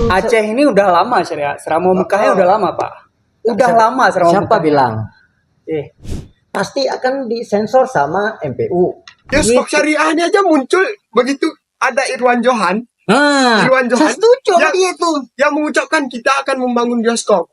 Aceh ini udah lama syariah. Seramo Mekahnya udah lama, Pak. Udah lama Seramo Siapa Mekah. bilang? Eh, Pasti akan disensor sama MPU. Bioskop syariah ini aja muncul begitu ada Irwan Johan Nah, Irwan saya Johan setuju sama yang- dia itu. yang mengucapkan kita akan membangun bioskop.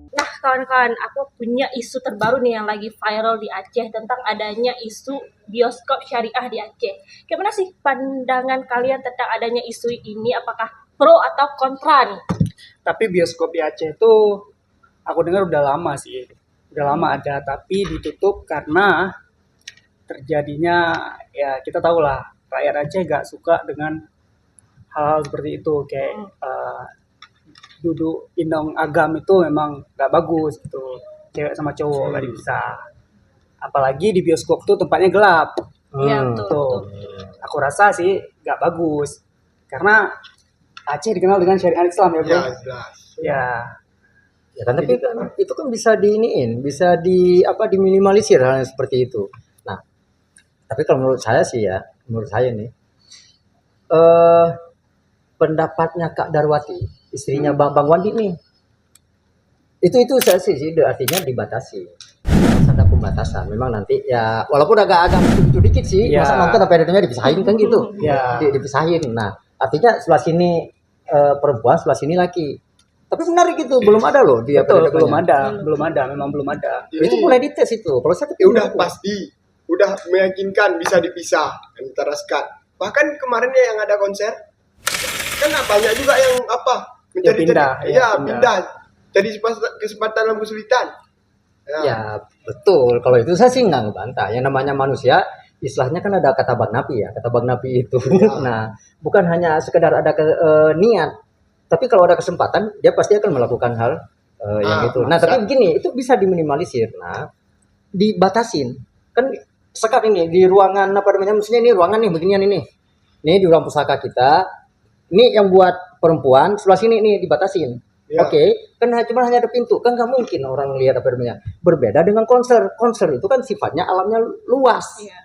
Nah, kawan-kawan, aku punya isu terbaru nih yang lagi viral di Aceh tentang adanya isu bioskop syariah di Aceh. Gimana sih pandangan kalian tentang adanya isu ini? Apakah pro atau kontra nih? tapi bioskop di Aceh itu aku dengar udah lama sih. Udah lama ada, tapi ditutup karena terjadinya ya kita tahu lah rakyat Aceh gak suka dengan hal seperti itu kayak duduk indong agam itu memang gak bagus gitu, cewek sama cowok gak dipisah, apalagi di bioskop tuh tempatnya gelap. Iya, Hmm. betul, Tuh, betul. aku rasa sih gak bagus karena Aceh dikenal dengan syariat Islam ya bro. Ya, jelas. Ya, Ya kan, tapi kan itu kan bisa diiniin, bisa diminimalisir hal yang seperti itu. Nah, tapi kalau menurut saya sih ya, menurut saya nih, pendapatnya Kak Darwati, istrinya Bang Wandi nih, itu saya sih artinya dibatasi. Harus ada pembatasan. Memang nanti ya, walaupun agak lucu dikit sih, Ya. masa nonton sampai akhirnya dipisahin kan gitu, Ya. dipisahin. Nah, artinya sebelah sini perempuan, sebelah sini laki. Tapi menarik gitu, belum ada loh dia betul, pendapatannya. belum ada, memang belum ada. Itu mulai dites itu. Kalau saya Ya udah pasti, udah meyakinkan bisa dipisah antara skat. Bahkan kemarin ya yang ada konser, kan banyak juga yang pindah, pindah. Jadi kesempatan dalam kesulitan. Ya betul. Kalau itu saya sih nggak ngebantah. Yang namanya manusia, istilahnya kan ada kata bang nabi ya. Kata bang nabi itu. Ya. Nah, bukan hanya sekedar ada niat, tapi kalau ada kesempatan, dia pasti akan melakukan hal yang itu. Nah, tapi begini, itu bisa diminimalisir. Nah, dibatasin. Kan sekarang ini di ruangan apa namanya? Maksudnya ini ruangan nih beginian ini. Ini di ruang pusaka kita. Ini yang buat perempuan, sebelah sini nih dibatasin. Ya. Oke, kan cuma hanya ada pintu, kan nggak mungkin orang lihat apa namanya. Berbeda dengan konser, konser itu kan sifatnya alamnya luas. Iya.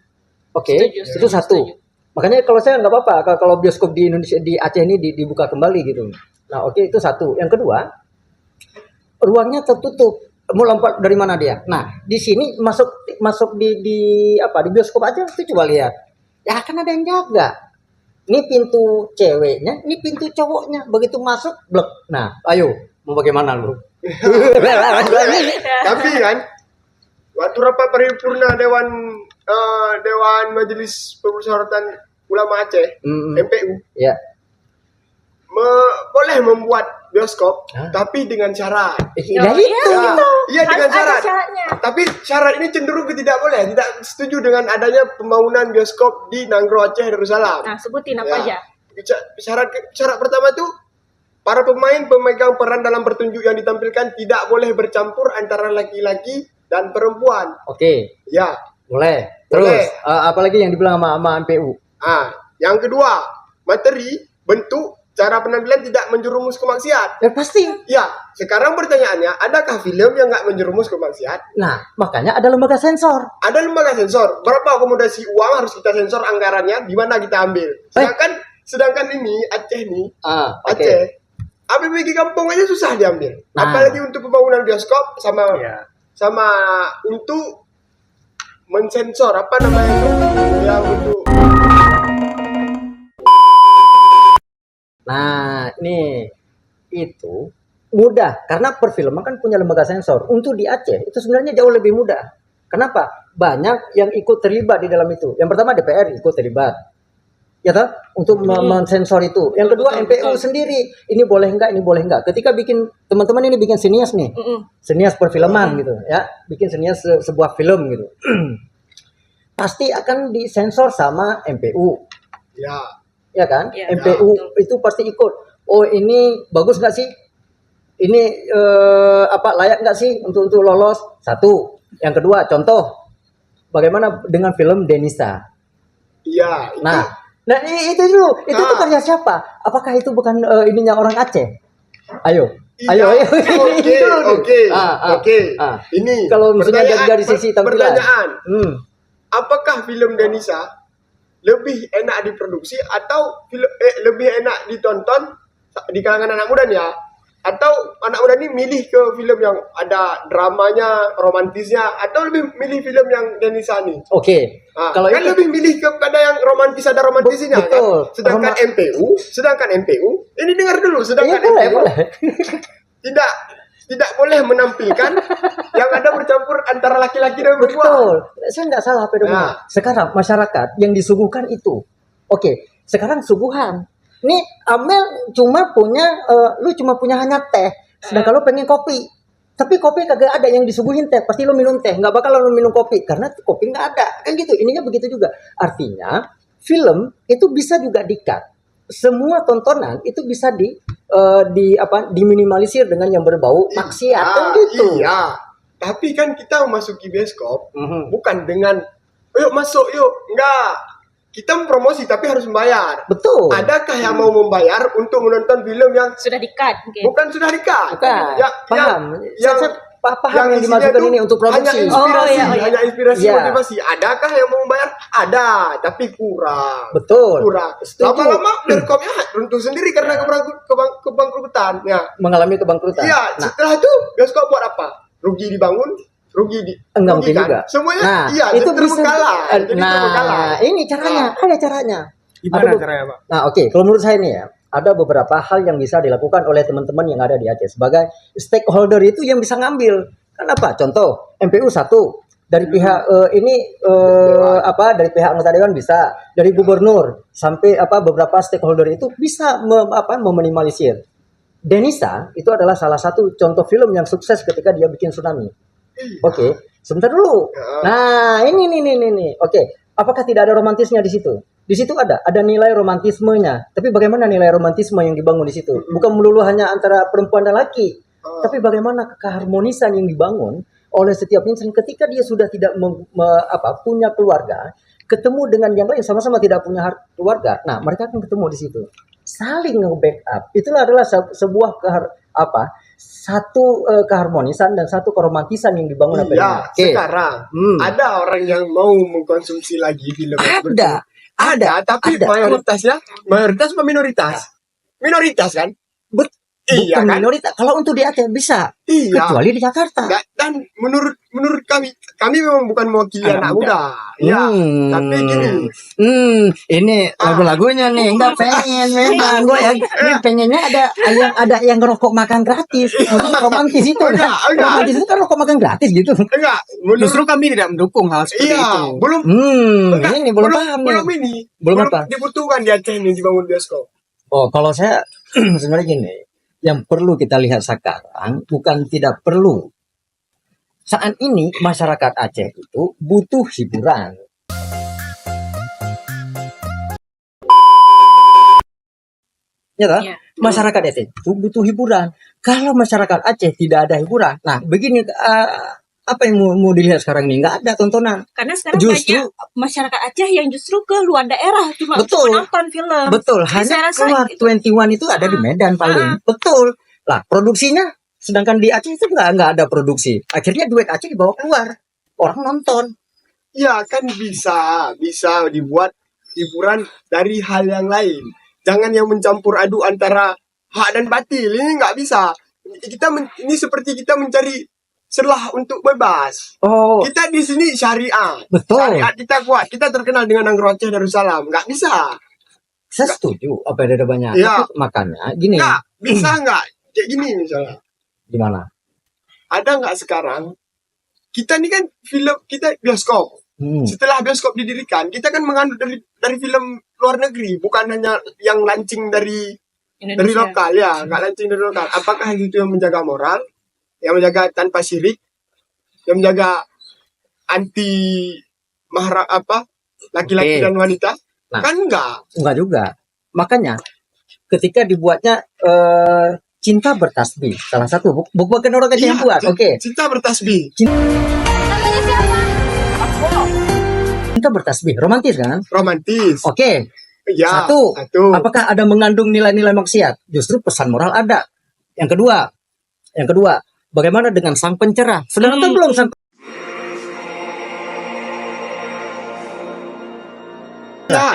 Oke, Setuju, itu setuju, satu. setuju. Makanya kalau saya nggak apa-apa kalau bioskop di Indonesia di Aceh ini dibuka kembali gitu. Nah, oke, itu satu. Yang kedua, ruangnya tertutup. Mau lompat dari mana dia? Nah, di sini masuk di bioskop aja itu coba lihat. Ya kan ada yang jaga. Ini pintu ceweknya, ini pintu cowoknya. Begitu masuk, blek. Nah, ayo, mau bagaimana lu? Tapi kan waktu rapat paripurna Dewan Majelis Permusyawaratan Ulama Aceh MPU Ya. boleh membuat bioskop Hah? tapi dengan syarat. Nah, itu. Iya dengan Harus ada syarat. syaratnya. Tapi syarat ini cenderung ke tidak boleh, tidak setuju dengan adanya pembangunan bioskop di Nanggro Aceh Darussalam. Nah, sebutin apa aja? Syarat pertama itu para pemain pemegang peran dalam pertunjuk yang ditampilkan tidak boleh bercampur antara laki-laki dan perempuan. Oke, Ya. boleh. Terus, Boleh. apalagi yang dibilang sama MPU? Yang kedua, materi, bentuk, cara penampilan tidak menjerumus ke maksiat. Ya pasti. Ya, sekarang pertanyaannya, adakah film yang nggak menjerumus ke maksiat? Nah, makanya ada lembaga sensor. Ada lembaga sensor. Berapa akomodasi uang harus kita sensor anggarannya? Di mana kita ambil? Sedangkan ini Aceh nih, Oke. Aceh, APBD kampung aja susah diambil. Nah. Apalagi untuk pembangunan bioskop sama Ya. untuk mensensor apa namanya itu? Yang untuk Nah, ini itu mudah karena perfilman kan punya lembaga sensor. Untuk di Aceh itu sebenarnya jauh lebih mudah. Kenapa? Banyak yang ikut terlibat di dalam itu. Yang pertama DPR ikut terlibat. Ya toh? Untuk mensensor itu. Yang kedua MPU sendiri. Ini boleh enggak, ini boleh enggak. Ketika bikin teman-teman ini bikin sinias nih. Sinias perfilman gitu ya. Bikin sinias sebuah film gitu. Pasti akan disensor sama MPU. Ya kan? Ya, MPU betul. itu pasti ikut. Oh ini bagus nggak sih? Ini layak nggak sih untuk lolos? Satu. Yang kedua, contoh bagaimana dengan film Denisa? itu Nah itu dulu. Itu tuh karya siapa? Apakah itu bukan ininya orang Aceh? Ayo. Iya. Ayo. Oke, oke, oke. Ini Kalau misalnya pertanyaan- dari sisi tampilan. pertanyaan, Hmm. apakah film Denisa lebih enak diproduksi atau lebih enak ditonton di kalangan anak muda nih ya? Atau anak muda ini milih ke film yang ada dramanya, romantisnya, atau lebih milih film yang Denisa nih? Oke. Kalau kan lebih milih kepada yang romantis ada romantisnya betul. kan? Sedangkan MPU, ini dengar dulu, sedangkan Iya, MPU boleh. tidak boleh menampilkan yang ada bercampur antara laki-laki dan perempuan. Betul. Saya nggak salah Pedro. Nah. Sekarang masyarakat yang disuguhkan itu. Oke, sekarang suguhan. Nih Amel lu cuma punya hanya teh. Sedangkan lu pengen kopi. Tapi kopi kagak ada yang disuguhin teh. Pasti lu minum teh. Nggak bakal lu minum kopi karena kopi nggak ada. Kan gitu. Ininya begitu juga. Artinya film itu bisa juga di-cut. Semua tontonan itu bisa diminimalisir dengan yang berbau maksiat kan gitu. Iya. Tapi kan kita memasuki bioskop Mhm. bukan dengan yuk masuk yuk. Enggak. Kita mempromosi tapi harus membayar. Betul. Adakah yang mau membayar untuk menonton film yang Sudah di-cut mungkin. bukan sudah di-cut? Bukan. Paham. Yang Paham yang isinya dimaksudkan tuh ini untuk produksi. Hanya inspirasi, hanya inspirasi Iya. motivasi. Adakah yang mau membayar? Ada, tapi kurang. Betul. Kurang. Setuju. Lama-lama bioskopnya runtuh sendiri karena kebangkrutan. Ya. Mengalami kebangkrutan. Iya, Nah, setelah itu bioskop buat apa? Rugi dibangun, enggak rugi mungkin kan? juga. Semuanya Nah, iya, itu jadi terbengkalai. Jadi terbengkalai. Nah, ini caranya, ada caranya. Gimana Ada caranya, Pak? Nah, oke, kalau menurut saya nih ya, ada beberapa hal yang bisa dilakukan oleh teman-teman yang ada di Aceh sebagai stakeholder itu yang bisa ngambil. Kenapa? Contoh, MPU 1 dari pihak dari pihak anggota dewan bisa, dari gubernur sampai beberapa stakeholder itu bisa meminimalisir. Denisa itu adalah salah satu contoh film yang sukses ketika dia bikin Tsunami. Oke, sebentar dulu. Nah, ini. Oke, apakah tidak ada romantisnya di situ? Di situ ada nilai romantismenya. Tapi bagaimana nilai romantisme yang dibangun di situ? Bukan melulu hanya antara perempuan dan laki, tapi bagaimana keharmonisan yang dibangun oleh setiap insan ketika dia sudah tidak punya keluarga, ketemu dengan yang lain sama-sama tidak punya keluarga. Nah, mereka akan ketemu di situ. Saling nge-backup. Itulah adalah sebuah keharmonisan dan satu keromantisan yang dibangun oleh Iya, sekarang ada orang yang mau mengkonsumsi lagi film tersebut. Ada, tapi mayoritas apa minoritas? Minoritas kan? Iya Bukan kan? minoritas. Kalau untuk di Aceh bisa, Iya. kecuali di Jakarta. Dan menurut kami memang bukan mewakili anak muda. Ya, tapi gini. Ini lagu-lagunya nih, enggak pengen memang gue ya. Ini pengennya ada yang ngerokok makan gratis. Romantis itu. Enggak. Romantis itu kan rokok makan gratis gitu. Enggak, Justru kami tidak mendukung hal seperti itu. iya, belum Ini belum paham nih. belum apa? dibutuhkan di Aceh ini dibangun bioskop. Oh, kalau saya sebenarnya gini, yang perlu kita lihat sekarang bukan tidak perlu. Saat ini masyarakat Aceh itu butuh hiburan. Ya toh? Iya. Masyarakat Aceh itu butuh hiburan. Kalau masyarakat Aceh tidak ada hiburan, nah begini apa yang mau dilihat sekarang ini? Nggak ada tontonan. Karena sekarang Justru- banyak masyarakat Aceh yang justru ke luar daerah cuma Betul. untuk nonton film. Betul, Jadi hanya saya rasa keluar itu- 21 itu ada di Medan paling. Betul. Lah, produksinya sedangkan di Aceh itu nggak ada produksi. Akhirnya duit Aceh dibawa keluar. Orang nonton. Ya kan bisa dibuat hiburan dari hal yang lain. Jangan yang mencampur aduk antara hak dan batil. Ini nggak bisa. Ini seperti kita mencari celah untuk bebas. Oh, Kita di sini syariah. betul. Syariat kita kuat. Kita terkenal dengan Anggur Aceh Darussalam. Nggak bisa. Saya setuju apa ada banyak. Iya. Tapi makanya gini, Nggak bisa nggak. Kayak gini misalnya. gimana? Ada nggak sekarang? Kita ini kan film kita bioskop. Setelah bioskop didirikan, kita kan menganut dari film luar negeri, bukan hanya yang lancing dari Indonesia. lokal ya, nggak lancing dari lokal. Apakah itu yang menjaga moral, yang menjaga tanpa syirik, yang menjaga anti laki-laki Oke. dan wanita? Nah. Kan enggak. Enggak juga. Makanya ketika dibuatnya Cinta Bertasbih, salah satu bukan orang Aceh yang buat. Oke. Cinta bertasbih. Cinta Bertasbih, romantis kan? Romantis. Oke. Ya. Satu. Satu. Apakah ada mengandung nilai-nilai maksiat? Justru pesan moral ada. Yang kedua, bagaimana dengan sang pencerah? Sudah nonton belum sang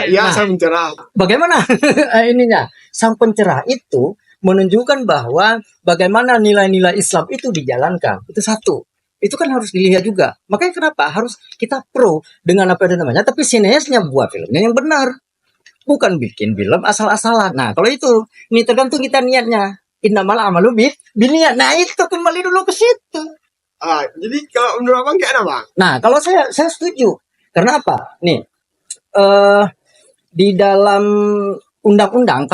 Ya, saya mencerah. bagaimana ininya? Sang pencerah itu menunjukkan bahwa bagaimana nilai-nilai Islam itu dijalankan. Itu satu. Itu kan harus dilihat juga. Makanya kenapa harus kita pro dengan apa yang namanya, tapi sineasnya buat filmnya yang benar. Bukan bikin film asal-asalan. Nah, kalau itu, ini tergantung kita niatnya. Innamal amalu biniat. Nah, itu kembali dulu ke situ. Jadi kalau menurut abang kayak apa, Bang? Nah, kalau saya setuju. Karena apa? Nih, di dalam undang-undang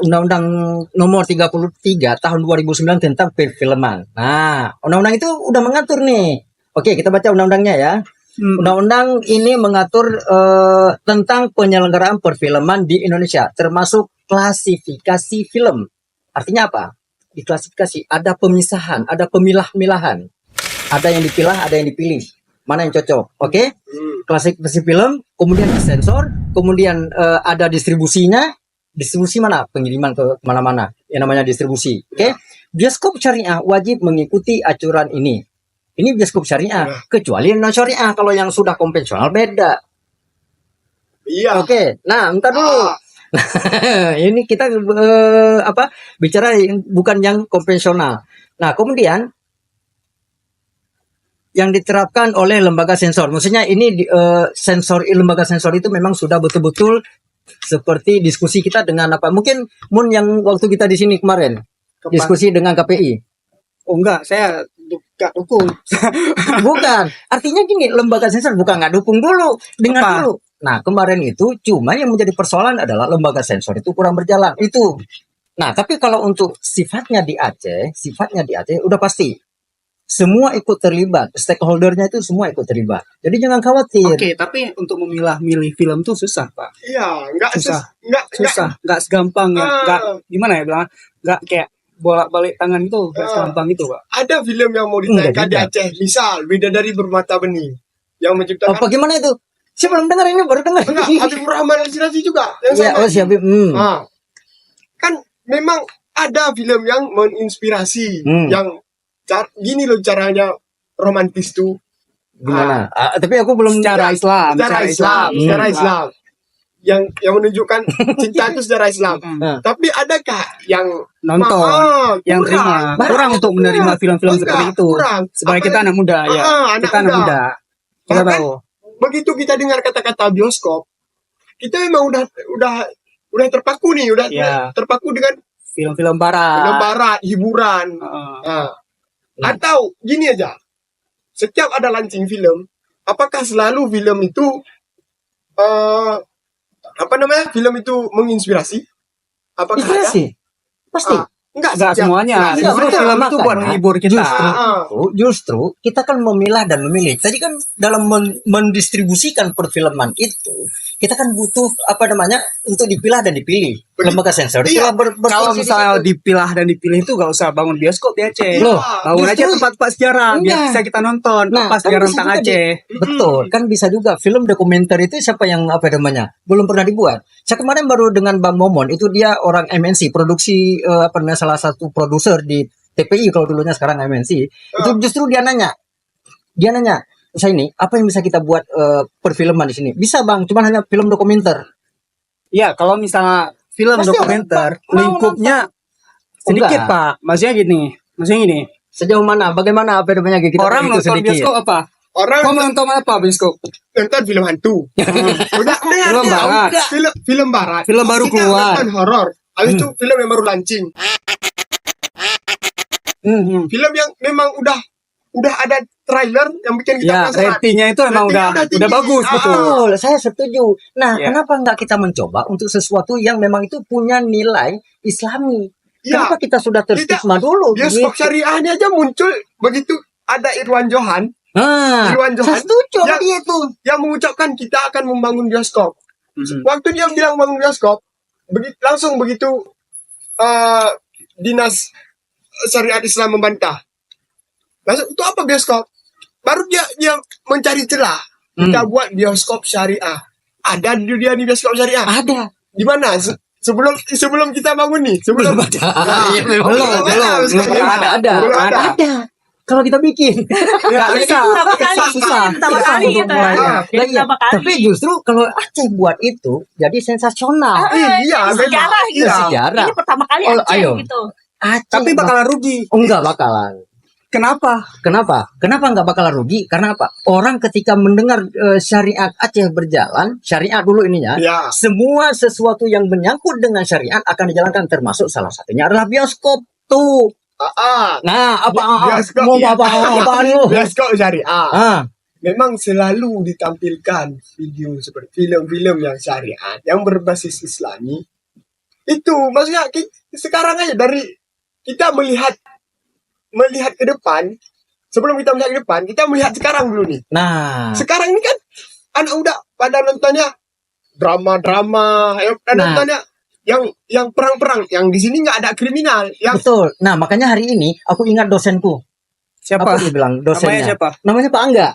Undang-Undang Nomor 33 tahun 2009 tentang perfilman. Nah, undang-undang itu udah mengatur nih. Oke, kita baca undang-undangnya ya. Undang-undang ini mengatur tentang penyelenggaraan perfilman di Indonesia, termasuk klasifikasi film. Artinya apa? Di klasifikasi ada pemisahan, ada pemilah-milahan. Ada yang dipilah, ada yang dipilih. Mana yang cocok? Oke? Klasifikasi film, kemudian disensor, kemudian ada distribusinya. Distribusi mana? Pengiriman ke mana-mana. Yang namanya distribusi. Oke? Bioskop syariah wajib mengikuti aturan ini. Ini bioskop syariah, kecuali non syariah. Kalau yang sudah konvensional beda. Iya. Oke, nah entar dulu. Ini kita bicara bukan yang konvensional. Nah, kemudian yang diterapkan oleh lembaga sensor. Maksudnya ini lembaga sensor itu memang sudah betul-betul seperti diskusi kita dengan apa? Mungkin Mun yang waktu kita di sini kemarin diskusi dengan KPI. Oh enggak, saya gak dukung. Bukan. Artinya gini, lembaga sensor bukan nggak dukung dulu, dengar dulu. Nah, kemarin itu cuma yang menjadi persoalan adalah lembaga sensor itu kurang berjalan. Itu. Nah, tapi kalau untuk sifatnya di Aceh udah pasti. Semua ikut terlibat, stakeholdernya itu semua ikut terlibat. Jadi jangan khawatir. Oke, tapi untuk memilah-milih film tuh susah, Pak. Iya, Susah, nggak segampang ya, nggak gimana ya bilang, nggak kayak bolak-balik tangan itu, nggak segampang itu, Pak. Ada film yang mau ditayangkan di Aceh, misal Bidadari Bermata Bening, yang menciptakan. Bagaimana itu? Saya belum dengar, ini baru dengar. Enggak, Habibur Rahman Al-Sirazi juga yang Ya, sama. si Habib. Kan memang ada film yang menginspirasi, yang gini loh caranya romantis tuh. Gimana? Tapi aku belum Secara Islam. Secara Islam. Yang menunjukkan cinta itu secara Islam. Tapi adakah yang nonton, yang terima? Kurang untuk menerima film-film seperti itu. Supaya kita anak muda ya. Kita anak muda. Kita tahu. Begitu kita dengar kata-kata bioskop, kita memang udah terpaku nih, terpaku dengan film-film barat, hiburan. Atau gini aja, setiap ada launching film, apakah selalu film itu film itu menginspirasi? Apakah inspirasi? Pasti. Enggak semuanya. Justru film itu buat menghibur kita. Justru kita kan memilah dan memilih. Tadi kan dalam mendistribusikan perfilman itu, kita kan butuh untuk dipilah dan dipilih. Lembaga sensor itu kalau misalnya dipilah dan dipilih itu gak usah bangun bioskop di Aceh. Bangun aja tempat-tempat sejarah biar bisa kita nonton apa sejarah tentang Aceh. Betul, kan bisa juga film dokumenter itu siapa yang belum pernah dibuat. Saya kemarin baru dengan Bang Momon, itu dia orang MNC, produksi salah satu produser di TPI kalau dulunya, sekarang MNC. Itu justru dia nanya, saya ini apa yang bisa kita buat perfilman di sini? Bisa Bang, cuman hanya film dokumenter. Iya, kalau misalnya film dokumenter lingkupnya sedikit Pak. Maksudnya gini. Sejauh mana? Bagaimana kita orang nonton sedikit. Bioskop apa? Kamu nonton apa bioskop? Nonton film hantu. Film barat. Film baru keluar. Nonton horor. Habis itu film yang baru launching. Film yang memang udah ada trailer yang bikin kita penasaran. Ratingnya itu memang udah bagus, betul. Saya setuju. Nah, kenapa nggak kita mencoba untuk sesuatu yang memang itu punya nilai Islami? Kenapa kita sudah terstigma dulu? Bioskop syariahnya aja muncul begitu ada Irwan Johan. Saya setuju dia itu. Yang mengucapkan kita akan membangun bioskop. Waktu dia bilang bangun bioskop, langsung begitu dinas syariat Islam membantah. Langsung itu apa bioskop? Baru dia mencari celah. Kita buat bioskop syariah. Ada di dunia di bioskop syariah. Ada. Di mana? sebelum kita bangun nih, sebelum Belum ada. Belum ada. Kalau kita bikin nggak bisa, susah Pertama kali untuk gitu ya. mulainya. Jadi Lah iya, pertama kali. tapi justru kalau Aceh buat itu jadi sensasional. Iya, Ini sejarah memang. gitu. Iya. Sejarah. Ini pertama kali Oh, Aceh ayo. gitu. Aceh Tapi bakalan rugi. enggak bakalan. Kenapa? Kenapa nggak bakalan rugi? Karena apa? Orang ketika mendengar syariat Aceh berjalan, syariat dulu ininya, Ya. semua sesuatu yang menyangkut dengan syariat akan dijalankan, termasuk salah satunya adalah bioskop tuh. Nah, Bioskop, mau ya. apaan lu? Bioskop syariah. Ah, Memang selalu ditampilkan video seperti film-film yang syariat yang berbasis Islami. Itu maksudnya sekarang aja dari kita melihat ke depan, sebelum kita melihat ke depan, kita melihat sekarang dulu nih. nah, Sekarang ini kan anak muda pada nontonnya drama-drama, pada Nah. nontonnya yang perang-perang, yang di sini nggak ada kriminal, yang betul. Nah, makanya hari ini aku ingat dosenku. Siapa? Apa dia bilang Namanya dosennya? siapa? Namanya Pak Angga.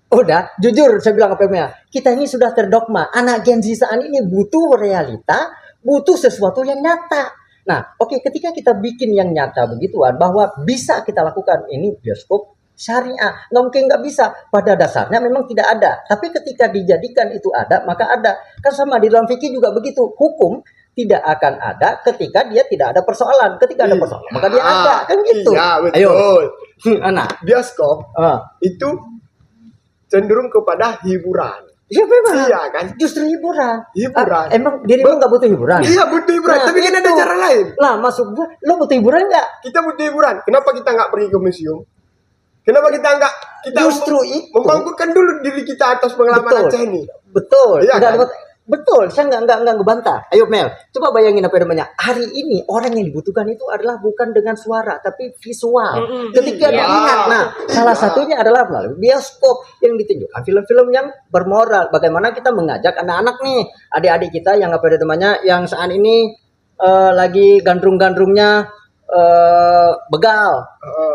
Udah, jujur saya bilang apa namanya? Kita ini sudah terdogma. Anak Gen Z saat ini butuh realita, butuh sesuatu yang nyata. Nah, oke, ketika kita bikin yang nyata begituan, bahwa bisa kita lakukan ini bioskop syariah. Nggak mungkin nggak bisa. Pada dasarnya memang tidak ada. Tapi ketika dijadikan itu ada, maka ada. Kan sama di dalam fikih juga begitu. Hukum tidak akan ada ketika dia tidak ada persoalan. Ketika ada persoalan, maka dia ada. Kan gitu. Iya, betul. Ayo. Nah, Bioskop itu cenderung kepada hiburan. ya memang. Iya kan? Justru hiburan. Hiburan. Emang dirimu nggak butuh hiburan? Iya, butuh hiburan, Nah, tapi kan ada itu. cara lain. Lah, maksud gua, lo butuh hiburan nggak? Kita butuh hiburan. Kenapa kita nggak pergi ke museum? Kenapa kita nggak Justru itu. membangkitkan dulu diri kita atas pengalaman Betul. Aceh ini? Betul. Iya, Nggak kan? dapat- Betul, saya nggak ngebantah. Ayo Mel, coba bayangin apa namanya. Hari ini orang yang dibutuhkan itu adalah bukan dengan suara, tapi visual. Ketika Iya. dilihat, nah salah satunya adalah melalui bioskop yang ditunjukkan film-film yang bermoral. Bagaimana kita mengajak anak-anak nih, adik-adik kita yang apa namanya, yang saat ini lagi gandrung-gandrungnya begal.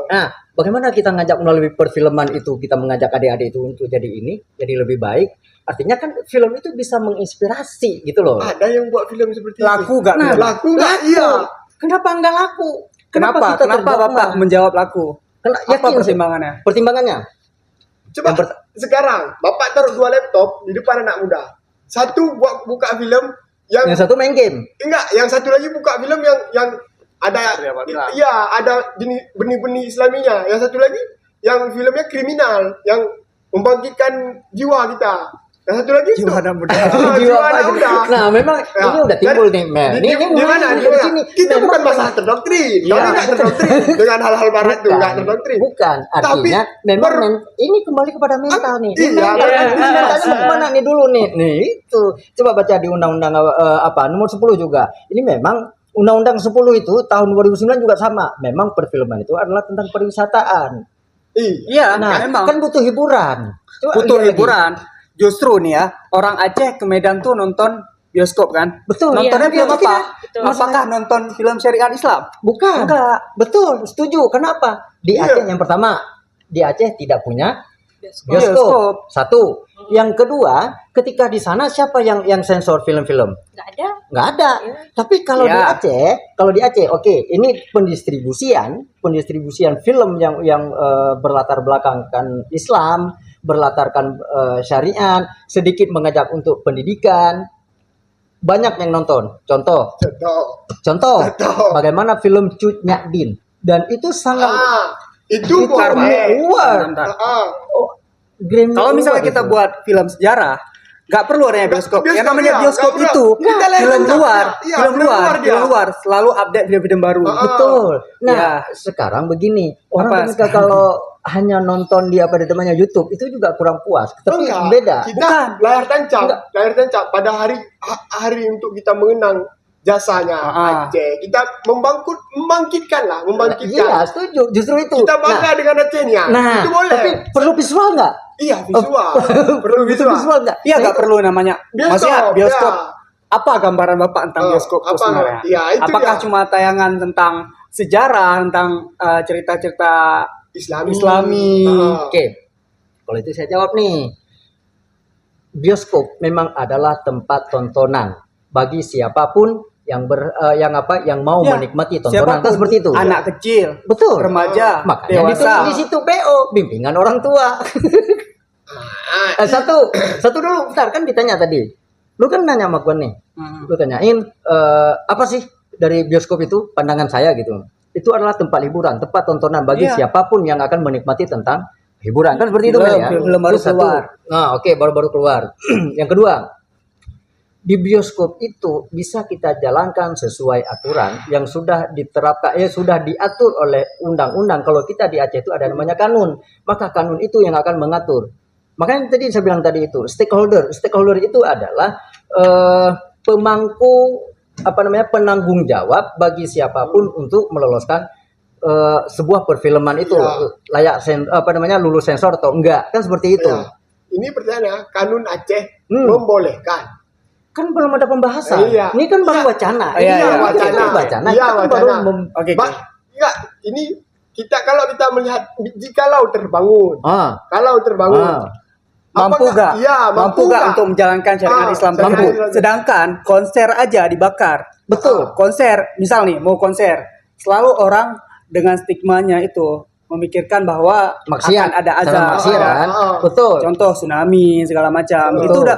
Nah, bagaimana kita ngajak melalui perfilman itu, kita mengajak adik-adik itu untuk jadi lebih baik. Artinya kan film itu bisa menginspirasi gitu loh. Ada yang buat film seperti Laku itu. nggak? Nah, Laku nggak? Iya. Kenapa enggak laku? Kenapa? kita Kenapa terdogma? Bapak menjawab laku? Apa Apa pertimbangannya? Pertimbangannya? Coba Yang sekarang Bapak taruh 2 laptop di depan anak muda. Satu buat buka film yang Yang satu main game. enggak, yang satu lagi buka film yang ada Seperti apa bilang? iya, ada benih-benih Islaminya. Yang satu lagi yang filmnya kriminal, yang membangkitkan jiwa kita. Yang satu lagi Jiwa anak muda. Jiwa anak apa muda. Nah, memang Ya. ini udah timbul nih, Mel. Di Ini mana? mulai Di dari mana? sini. Kita Memang bukan masalah terdoktrin. Iya. Kami nggak terdoktrin dengan hal-hal barat tuh, nggak terdoktrin. Bukan, artinya Tapi memang ini kembali kepada mental nih. Iya, Ini iya. mentalnya mau kemana nih dulu nih? Nih itu. Coba baca di undang-undang nomor 10 juga. Ini memang Undang-Undang 10 itu tahun 2009 juga sama. Memang perfilman itu adalah tentang pariwisataan. Iya, Nah, memang kan butuh hiburan. Coba butuh lihat lagi. hiburan. Justru nih ya, orang Aceh ke Medan tuh nonton bioskop kan? Betul. Nontonnya Iya, film betul. apa? Betul. Apakah nonton film syariat Islam? Bukan. Enggak. Betul, setuju. Kenapa? Di Iya. Aceh yang pertama, di Aceh tidak punya Bioskop. bioskop. Satu. Yang kedua, ketika di sana siapa yang sensor film-film? Nggak ada. Nggak ada. Iya. Tapi kalau Iya. di Aceh, oke, ini pendistribusian film yang berlatar belakangkan Islam, berlatarkan syariat, sedikit mengajak untuk pendidikan. Banyak yang nonton. Contoh, Contoh. bagaimana film Cut Nyak Din, dan itu sangat Itu itu buat baik. luar. Bentar. Grammy Kalau misalnya Award kita itu. buat film sejarah, nggak perlu adanya bioskop. Bioskop, Yang namanya iya, bioskop nggak perlu. itu Kita lihat film aja. luar, Iya, film luar, dia. film luar selalu update film-film baru. Betul. Nah, Ya. sekarang begini, orang Apa ketika sekarang? kalau hanya nonton di apa namanya YouTube itu juga kurang puas. Tapi Enggak, beda. Kita Bukan. layar tancap, Enggak. layar tancap pada hari untuk kita mengenang jasanya Aceh. Kita membangkitkan. Iya, setuju. Justru itu. Kita bangga dengan Acehnya. Nah, Itu boleh. tapi perlu visual nggak? Iya, visual. Perlu visual nggak? Iya, Nah, nggak perlu namanya. Maksudnya bioskop. ya. Apa gambaran Bapak tentang bioskop itu apa? sebenarnya? Ya, itu Apakah dia. cuma tayangan tentang sejarah, tentang cerita-cerita Islami? Oke. Kalau itu saya jawab nih. Bioskop memang adalah tempat tontonan bagi siapapun yang mau Ya, menikmati tontonan kan siapapun, seperti itu. anak kecil, Betul. remaja, Makanya dewasa. di situ PO, bimbingan orang tua. Satu dulu, bentar kan ditanya tadi. Lu kan nanya sama gue nih. Lu tanyain apa sih dari bioskop itu pandangan saya gitu. Itu adalah tempat hiburan, tempat tontonan bagi Iya. siapapun yang akan menikmati tentang hiburan. Kan seperti itu Film, kan ya. film baru Itu satu. keluar. Nah, oke, baru-baru keluar. Yang kedua, di bioskop itu bisa kita jalankan sesuai aturan yang sudah diterapkan, sudah diatur oleh undang-undang. Kalau kita di Aceh itu ada namanya kanun, maka kanun itu yang akan mengatur. Makanya tadi saya bilang tadi itu stakeholder itu adalah pemangku penanggung jawab bagi siapapun untuk meloloskan sebuah perfilman itu Ya. layak lulus sensor atau enggak, kan seperti itu. Ya. Ini pertanyaannya, kanun Aceh Hmm. membolehkan. Kan belum ada pembahasan. Iya. Ini kan baru Iya. wacana. Iya, Ini iya, kan wacana. baru wacana. Iya, Kita kan baru wacana. Oke. Enggak, ini kalau kita melihat jikalau terbangun, kalau terbangun, Mampu apakah- gak? Iya, mampu gak nggak? untuk menjalankan syariat Islam syariat tersebut? Islam. Sedangkan konser aja dibakar. Betul. Konser, misal nih mau konser, selalu orang dengan stigmanya itu memikirkan bahwa Maksiat. akan ada Cara azab. maksiat kan? Betul. Contoh tsunami segala macam. Betul. Itu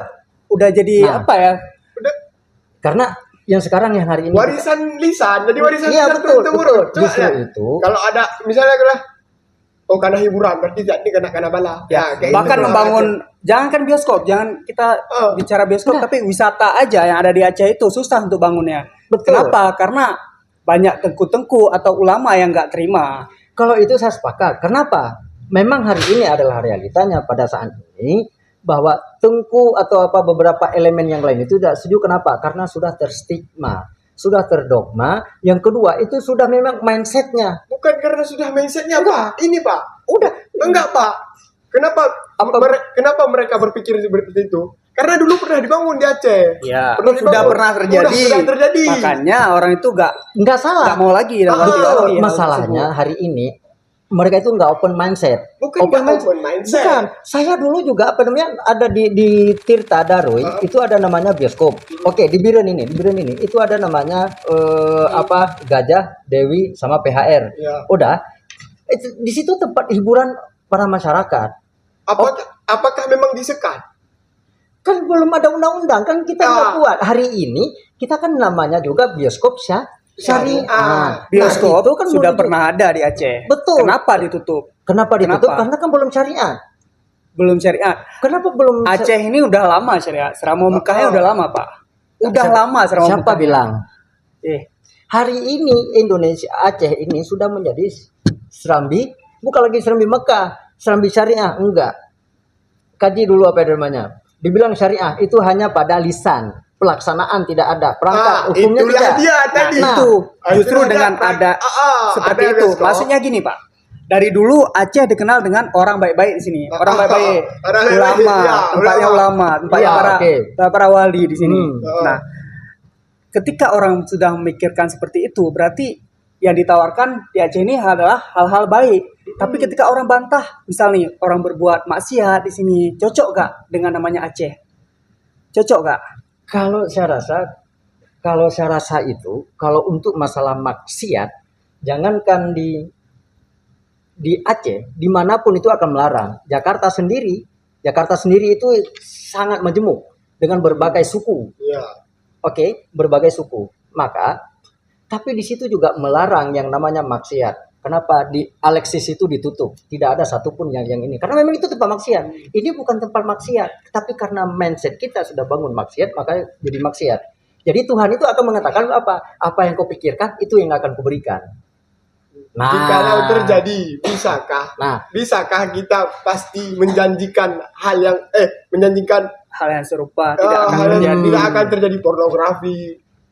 udah jadi Nah. apa ya? Udah, Karena yang sekarang yang hari ini warisan lisan, jadi warisan Iya, lisan betul, turun-temurun. betul. Coba Justru lihat. itu. Kalau ada misalnya karena hiburan, berarti ini kena bala. Ya, kayak bahkan gitu. membangun, jangan kan bioskop, jangan kita bicara bioskop, Enggak. tapi wisata aja yang ada di Aceh itu susah untuk bangunnya. Betul. Kenapa? Karena banyak tengku-tengku atau ulama yang nggak terima. Kalau itu saya sepakat. Kenapa? Memang hari ini adalah realitanya pada saat ini bahwa tengku atau beberapa elemen yang lain itu tidak setuju. Kenapa? Karena sudah terstigma, sudah terdogma. Yang kedua itu sudah memang mindsetnya. Bukan karena sudah mindsetnya, Pak. Ini, Pak. Udah. Enggak, Pak. Kenapa mereka berpikir seperti itu? Karena dulu pernah dibangun di Aceh. Ya, Pernah sudah dibangun. pernah terjadi. Sudah terjadi. Makanya orang itu Nggak salah. nggak mau lagi dalam Betul. lagi hal Masalahnya tersebut. hari ini mereka itu nggak open mindset. Bukan nggak open mindset. Bukan. Saya dulu juga ada di Tirta Daruy itu ada namanya bioskop. Oke, di Biren ini itu ada namanya Gajah, Dewi sama PHR. Ya. Udah. Di situ tempat hiburan para masyarakat. Apakah memang disekat? Kan belum ada undang-undang, kan kita nggak buat. Hari ini kita kan namanya juga bioskop syariah. Bioskop Nah, itu kan sudah menuju- pernah ada di Aceh. Betul. Kenapa ditutup? Kenapa ditutup? Kenapa? Karena kan belum syariat. Belum syariat. Kenapa belum Aceh ini udah lama syariat. Serama Mekahnya udah lama, Pak. Udah lama serama Siapa Mekahnya. bilang? Hari Hari ini Indonesia Aceh ini sudah menjadi serambi, bukan lagi serambi Mekah, serambi syariah, enggak. Kaji dulu apa namanya. Dibilang syariah itu hanya pada lisan, pelaksanaan tidak ada, perangkat hukumnya itulah tidak. dia tadi. Nah, itu justru Itulah dengan dia. ada seperti ada itu. bioskop. Maksudnya gini, Pak. Dari dulu Aceh dikenal dengan orang baik-baik di sini. Orang baik-baik, Orang ulama, baik-baik, ya, tempatnya ulama, tempatnya Ya, para oke. para wali di sini. Hmm. Nah, ketika orang sudah memikirkan seperti itu, berarti yang ditawarkan di Aceh ini adalah hal-hal baik. Tapi ketika orang bantah, misal nih orang berbuat maksiat di sini, cocok gak dengan namanya Aceh? Cocok gak? Kalau saya rasa itu, kalau untuk masalah maksiat, jangankan di Aceh, dimanapun itu akan melarang. Jakarta sendiri itu sangat majemuk dengan berbagai suku. Ya. Oke, berbagai suku. Maka, tapi di situ juga melarang yang namanya maksiat. Kenapa di Alexis itu ditutup? Tidak ada satupun yang ini. Karena memang itu tempat maksiat. Ini bukan tempat maksiat, tapi karena mindset kita sudah bangun maksiat, maka jadi maksiat. Jadi Tuhan itu akan mengatakan apa? Apa yang kau pikirkan itu yang akan kuberikan. Jikalau terjadi, bisakah kita pasti menjanjikan menjanjikan Hal yang serupa tidak akan hal yang terjadi. tidak akan terjadi pornografi,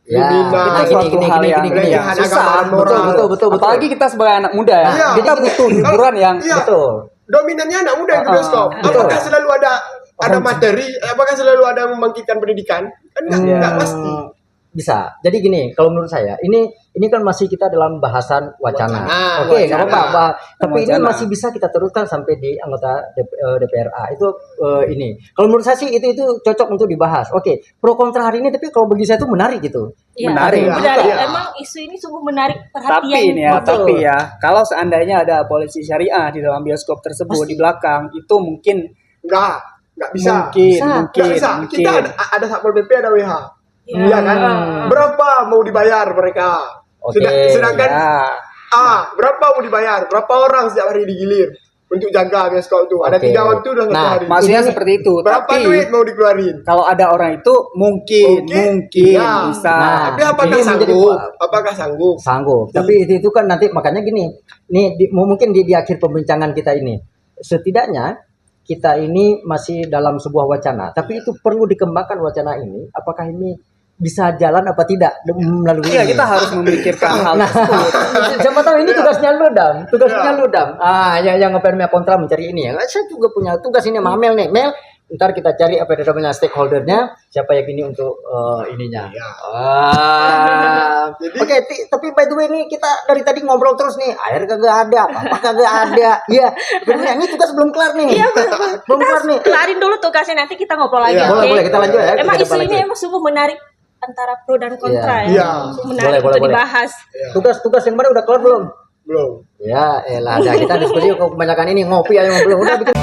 Ya, kriminal, itu suatu hal yang pelecehan susah. agama moral. betul. Apalagi kita sebagai anak muda ya, Iya. kita butuh hiburan yang Iya. Betul. Dominannya anak muda yang ke bioskop. betul. Apakah selalu ada materi? Apakah selalu ada membangkitkan pendidikan? Kan nggak pasti. Bisa. Jadi gini, kalau menurut saya, ini ini kan masih kita dalam bahasan wacana. Wacana. Oke, nggak Wacana. apa-apa. Tapi ini Wacana. masih bisa kita teruskan sampai di anggota DPRA. Itu ini. Kalau menurut saya sih itu cocok untuk dibahas. Oke, pro kontra hari ini, tapi kalau bagi saya itu menarik gitu. Iya, Menarik. menarik. Iya. Emang isu ini sungguh menarik Tapi perhatian. ini ya, Betul. tapi ya, kalau seandainya ada polisi syariah di dalam bioskop tersebut di belakang, itu mungkin Nggak bisa. mungkin Nggak bisa. mungkin. Kita ada Satpol PP, ada WH. Iya. Iya kan? Berapa mau dibayar mereka? Oke, Sedangkan Ya, berapa mau dibayar? Berapa orang setiap hari digilir untuk jaga bioskop itu? Ada Oke. 3 waktu dalam satu Nah, hari. maksudnya Ini- seperti itu. Berapa Tapi duit mau dikeluarin? kalau ada orang itu mungkin Ya. bisa. Nah, Tapi apakah ini menjadi- sanggup? Apakah sanggup? sanggup. Tapi itu kan nanti makanya gini. Nih mungkin di akhir pembincangan kita ini, setidaknya kita ini masih dalam sebuah wacana. Tapi itu perlu dikembangkan wacana ini. Apakah ini bisa jalan apa tidak melalui Iya, ini? kita harus memikirkan hal Nah, tersebut. siapa tahu ini tugasnya Ludam, yang nge-permia kontra mencari ini ya. Saya juga punya tugas ini sama Mel nih. Mel, ntar kita cari apa namanya stakeholdernya, siapa yang ini untuk ininya. Iya. Jadi- Oke, tapi by the way nih kita dari tadi ngobrol terus nih, air kagak ada, apa kagak ada. Iya, bener, ini tugas belum kelar nih. Iya, belum kelar nih. Kelarin dulu tugasnya, nanti kita ngobrol lagi. Iya. oke? Boleh, kita lanjut ya. Emang Kita isu ini lanjut. emang sungguh menarik antara pro dan kontra Iya. ya. Sungguh menarik Boleh, untuk boleh. dibahas. Tugas yang mana udah kelar belum? Belum. Ya, elah, ada kita diskusi kok kebanyakan ini ngopi aja belum. Udah bikin